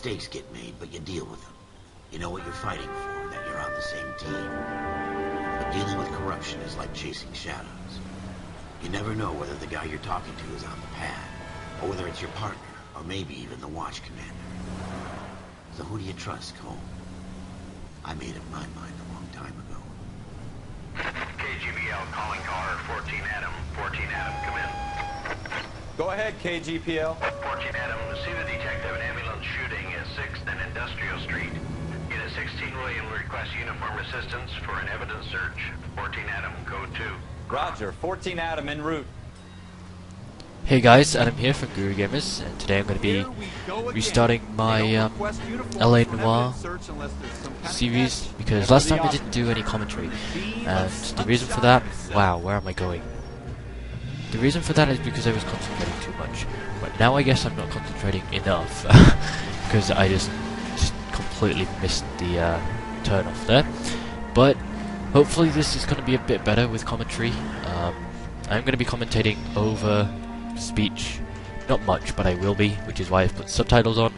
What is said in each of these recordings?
Mistakes get made, but you deal with them. You know what you're fighting for, that you're on the same team. But dealing with corruption is like chasing shadows. You never know whether the guy you're talking to is on the pad, or whether it's your partner, or maybe even the watch commander. So who do you trust, Cole? I made up my mind a long time ago. KGPL calling car 14 Adam. 14 Adam, come in. Go ahead, KGPL. 14 Adam, see the detective an ambulance shooting at 6th and Industrial Street. Unit 16 William requests uniform assistance for an evidence search. 14 Adam, code 2. Roger, 14 Adam en route. Hey guys, Adam here from Guru Gamers, and today I'm going to be restarting my L.A Noire series, because last time I didn't do any commentary, and the reason for that, wow, where am I going? The reason for that is because I was concentrating too much, but now I guess I'm not concentrating enough, because I just completely missed the turn off there. But hopefully this is going to be a bit better with commentary. I'm going to be commentating over speech, not much, but I will be, which is why I've put subtitles on,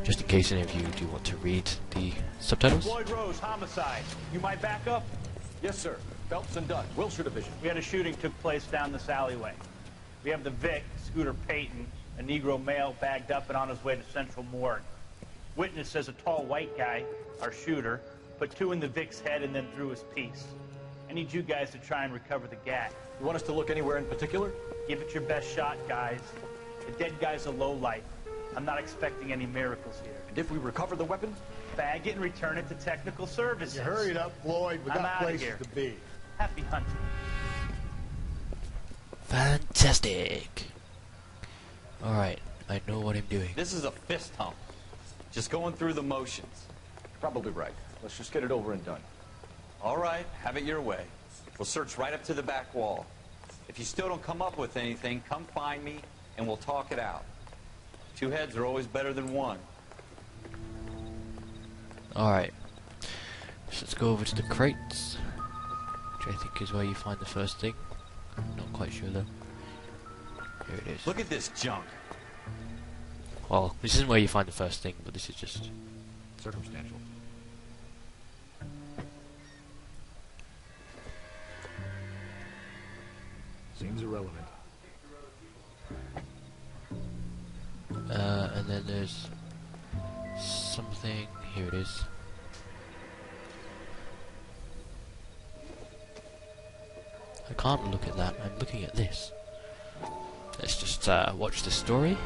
just in case any of you do want to read the subtitles. Floyd Rose, homicide. You might back up? Yes, sir. Phelps and Dunn, Wilshire Division. We had a shooting took place down this alleyway. We have the Vic, Scooter Payton, a Negro male bagged up and on his way to Central Morgue. Witness says a tall white guy, our shooter, put 2 in the Vic's head and then threw his piece. I need you guys to try and recover the gat. You want us to look anywhere in particular? Give it your best shot, guys. The dead guy's a lowlight. I'm not expecting any miracles here. And if we recover the weapon? Bag it and return it to technical services. You hurry it up, Floyd. We got places to be. Happy hunting. Fantastic. Alright, I know what I'm doing. This is a fist hump. Just going through the motions. Probably right. Let's just get it over and done. All right, have it your way. We'll search right up to the back wall. If you still don't come up with anything, come find me and we'll talk it out. 2 heads are always better than 1. Alright, so let's go over to the crates, which I think is where you find the first thing. I'm not quite sure though. Here it is. Look at this junk. Well, this isn't where you find the first thing, but this is just Circumstantial. Seems irrelevant. and then there's something, here it is. I can't look at that, I'm looking at this. Let's just watch the story.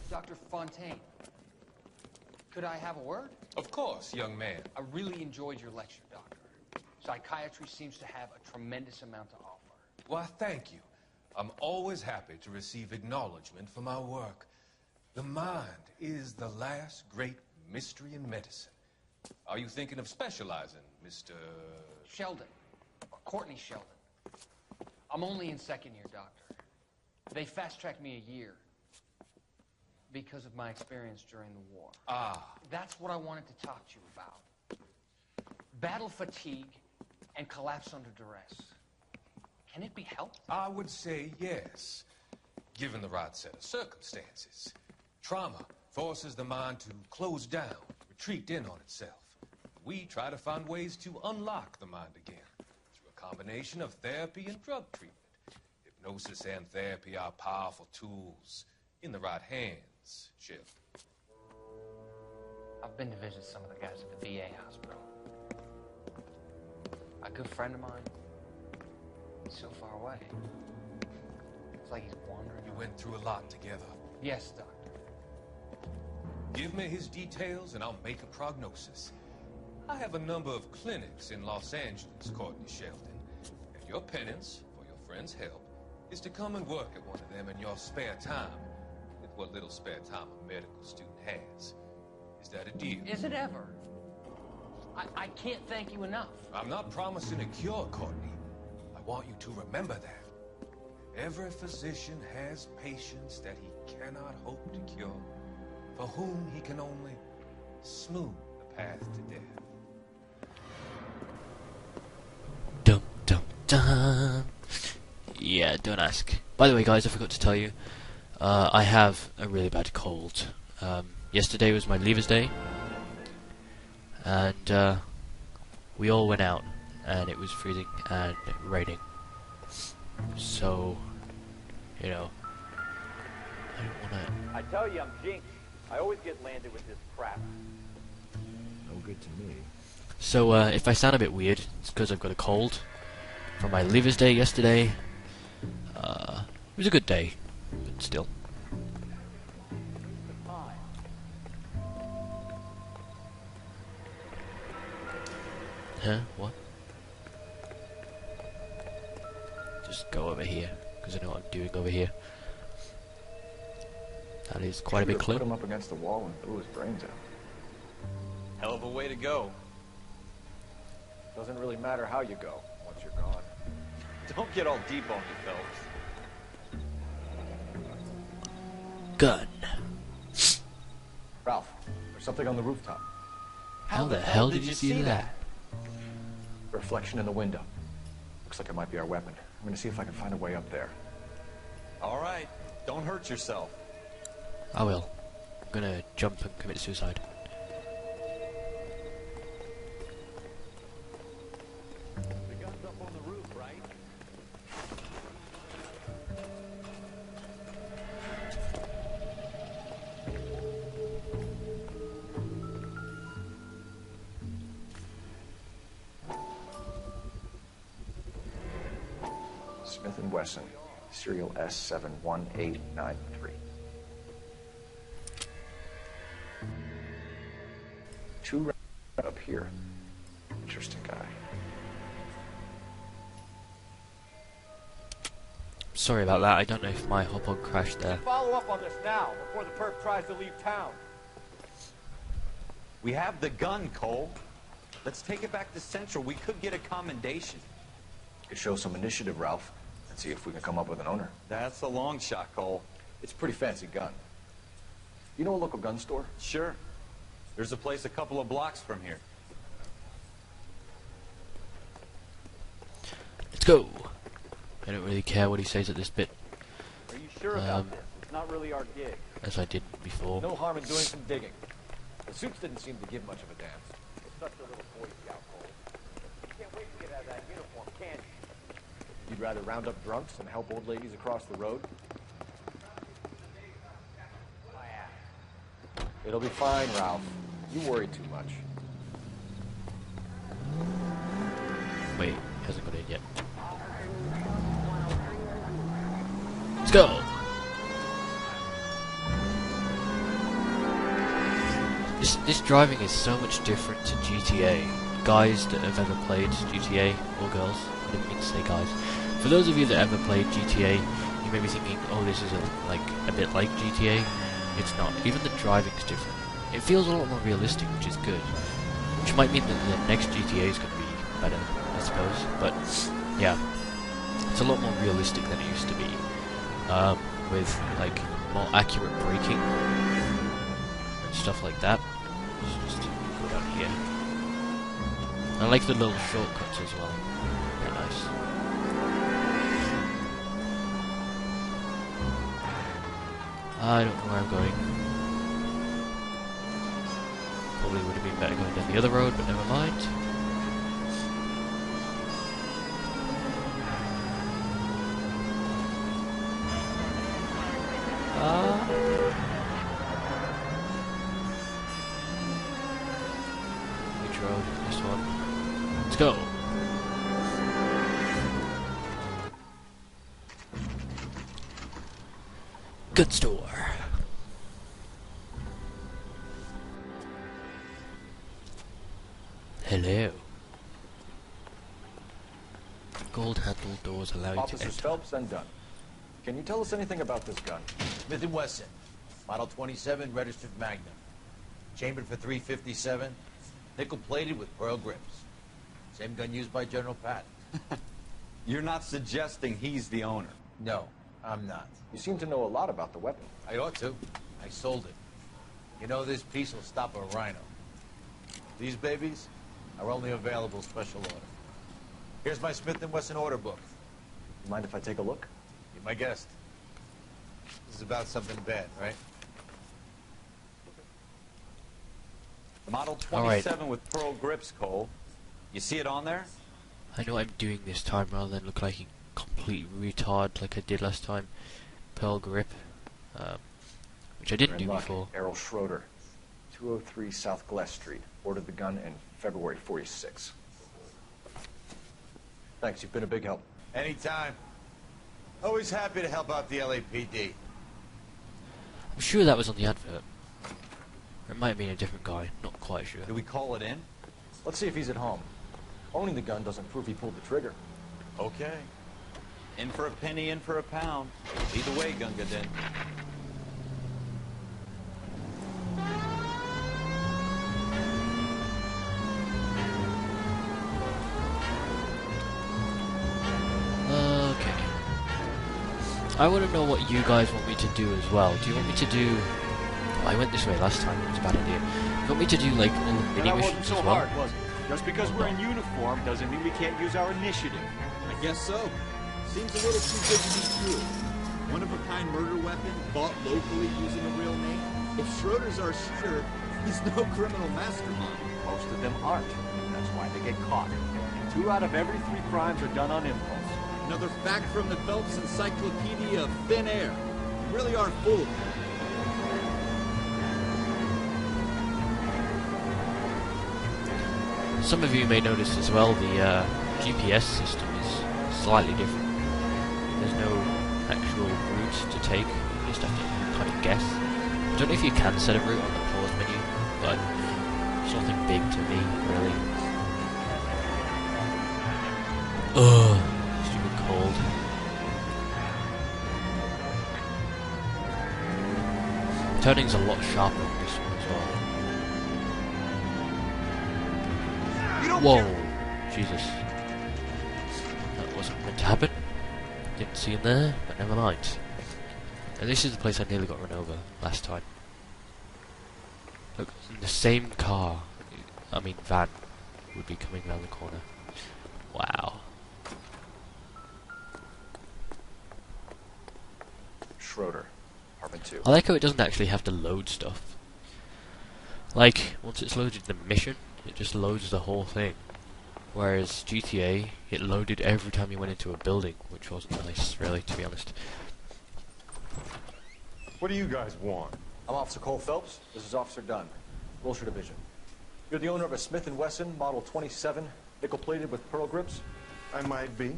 Dr. Fontaine, could I have a word? Of course, young man. I really enjoyed your lecture, Doctor. Psychiatry seems to have a tremendous amount to offer. Why, thank you. I'm always happy to receive acknowledgement for my work. The mind is the last great mystery in medicine. Are you thinking of specializing, Mr. Sheldon, or Courtney Sheldon. I'm only in 2nd year, Doctor. They fast-tracked me a year because of my experience during the war. Ah. That's what I wanted to talk to you about. Battle fatigue and collapse under duress. Can it be helped? I would say yes, given the right set of circumstances. Trauma forces the mind to close down, retreat in on itself. We try to find ways to unlock the mind again through a combination of therapy and drug treatment. Hypnosis and therapy are powerful tools in the right hands, Chip. I've been to visit some of the guys at the VA hospital. A good friend of mine, he's so far away. It's like he's wandering. You went through a lot together. Yes, Doctor. Give me his details and I'll make a prognosis. I have a number of clinics in Los Angeles, Courtney Sheldon. And your penance, for your friend's help, is to come and work at one of them in your spare time, with what little spare time a medical student has. Is that a deal? Is it ever? I can't thank you enough. I'm not promising a cure, Courtney. I want you to remember that. Every physician has patients that he cannot hope to cure, for whom he can only smooth the path to death. Dum dum dum. Yeah, don't ask. By the way, guys, I forgot to tell you, I have a really bad cold. Yesterday was my leavers day, and we all went out, and it was freezing and raining. So, you know, I don't wanna. I tell you, I'm jinxed. I always get landed with this crap. No good to me. So, if I sound a bit weird, it's because I've got a cold from my leavers day yesterday. It was a good day, but still. Huh? What? Just go over here, because I know what I'm doing over here. That is quite a big clip. Put him up against the wall and blew his brains out. Hell of a way to go. Doesn't really matter how you go once you're gone. Don't get all deep on me, Phelps. Gun. Ralph, there's something on the rooftop. How the hell did you see that? Reflection in the window. Looks like it might be our weapon. I'm gonna see if I can find a way up there. All right, don't hurt yourself. I will. I'm gonna jump and commit suicide. The gun's up on the roof, right? Smith & Wesson, serial S71893. Two up here. Interesting guy. Sorry about that, I don't know if my hop-on crashed there. Follow up on this now, before the perp tries to leave town. We have the gun, Cole. Let's take it back to Central. We could get a commendation. Could show some initiative, Ralph, and see if we can come up with an owner. That's a long shot, Cole. It's a pretty fancy gun. You know a local gun store? Sure. There's a place a couple of blocks from here. Let's go! I don't really care what he says at this bit. Are you sure about this? It's not really our gig. As I did before. No harm in doing some digging. The suits didn't seem to give much of a damn. It's such a little Boy Scout, Cole. You can't wait to get out of that uniform, can you? You'd rather round up drunks than help old ladies across the road? My ass. It'll be fine, Ralph. You worry too much. Wait, he hasn't got in yet. Let's go! This driving is so much different to GTA. Guys that have ever played GTA, or girls, I didn't mean to say guys. For those of you that ever played GTA, you may be thinking, oh, this is a bit like GTA. It's not. Even the driving's different. It feels a lot more realistic, which is good. Which might mean that the next GTA is going to be better, I suppose. But, yeah. It's a lot more realistic than it used to be. With, like, more accurate braking and stuff like that. Let's just go down here. I like the little shortcuts as well. They're nice. I don't know where I'm going. Probably would have been better going down the other road, but never mind. Which road? This one. Let's go. Good store. Hello. Gold handle doors allow you to Officers enter. Phelps and Dunn. Can you tell us anything about this gun? Smith & Wesson, Model 27, registered Magnum. Chambered for .357, nickel-plated with pearl grips. Same gun used by General Patton. You're not suggesting he's the owner? No, I'm not. You seem to know a lot about the weapon. I ought to. I sold it. You know, this piece will stop a rhino. These babies are only available special order. Here's my Smith & Wesson order book. You mind if I take a look? You're my guest. This is about something bad, right? Model 27 with pearl grips, Cole. You see it on there? I know what I'm doing this time rather than look like a complete retard like I did last time. Pearl grip, which I didn't do before. Errol Schroeder, 203 South Glass Street. Ordered the gun in February '46. Thanks, you've been a big help. Anytime. Always happy to help out the LAPD. I'm sure that was on the advert. It might have been a different guy, not quite sure. Do we call it in? Let's see if he's at home. Owning the gun doesn't prove he pulled the trigger. Okay. In for a penny, in for a pound. Either way, Gunga Din. Okay. I want to know what you guys want me to do as well. Do you want me to do... Oh, I went this way last time, it was a bad idea. Do you want me to do, like, all the mini-missions as well? Hard, was it? Just because we're in uniform doesn't mean we can't use our initiative. I guess so. Seems a little too good to be true. One-of-a-kind murder weapon, bought locally using a real name. If Schroeder's our shooter, he's no criminal mastermind. Most of them aren't. That's why they get caught. 2 out of every 3 crimes are done on impulse. Another fact from the Phelps Encyclopedia of Thin Air. You really are full of it. Some of you may notice as well the GPS system is slightly different. There's no actual route to take, you just have to kind of guess. I don't know if you can set a route on the pause menu, but it's nothing big to me, really. Ugh, stupid cold. Turning's a lot sharper on this one as well. Whoa! Jesus. That wasn't meant to happen. Didn't see him there, but never mind. And this is the place I nearly got run over last time. Look, the same car, I mean van, would be coming around the corner. Wow. Schroeder, apartment 2. I like how it doesn't actually have to load stuff. Like, once it's loaded the mission, it just loads the whole thing. Whereas GTA, it loaded every time you went into a building, which wasn't nice, really, to be honest. What do you guys want? I'm Officer Cole Phelps. This is Officer Dunn, Wilshire Division. You're the owner of a Smith & Wesson Model 27, nickel-plated with pearl grips? I might be.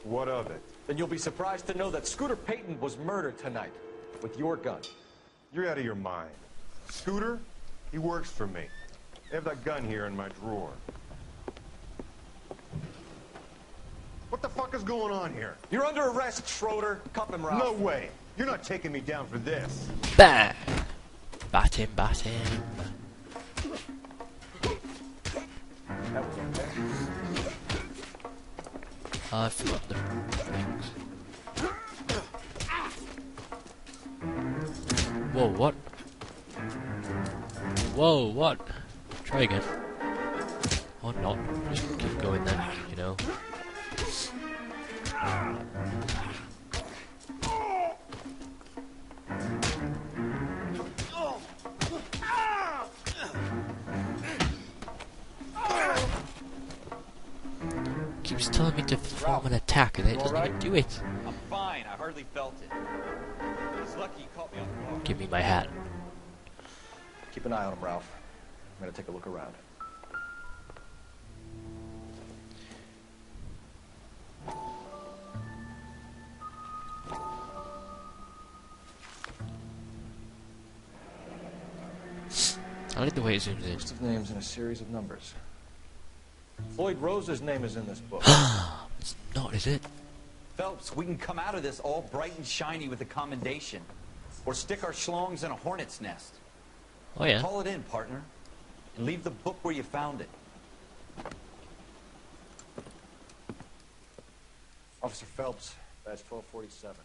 What of it? Then you'll be surprised to know that Scooter Payton was murdered tonight with your gun. You're out of your mind. Scooter? He works for me. I have that gun here in my drawer. What the fuck is going on here? You're under arrest, Schroeder. Cuff him, Ralph. No way. You're not taking me down for this. Bang! Bat him, bat him. That was okay. I forgot the things. Whoa, what? Whoa, what? Try again. Or not. Just keep going then, you know. Keeps telling me to perform an attack and it doesn't even do it. I'm fine. I hardly felt it. It's lucky you caught me off guard. Give me my hat. Keep an eye on him, Ralph. I'm gonna take a look around. I like the way it zooms in. List of names and a series of numbers. Floyd Rose's name is in this book. It's not, is it? Phelps, we can come out of this all bright and shiny with a commendation. Or stick our schlongs in a hornet's nest. Oh yeah. Call it in, partner. And leave the book where you found it. Officer Phelps, badge 1247.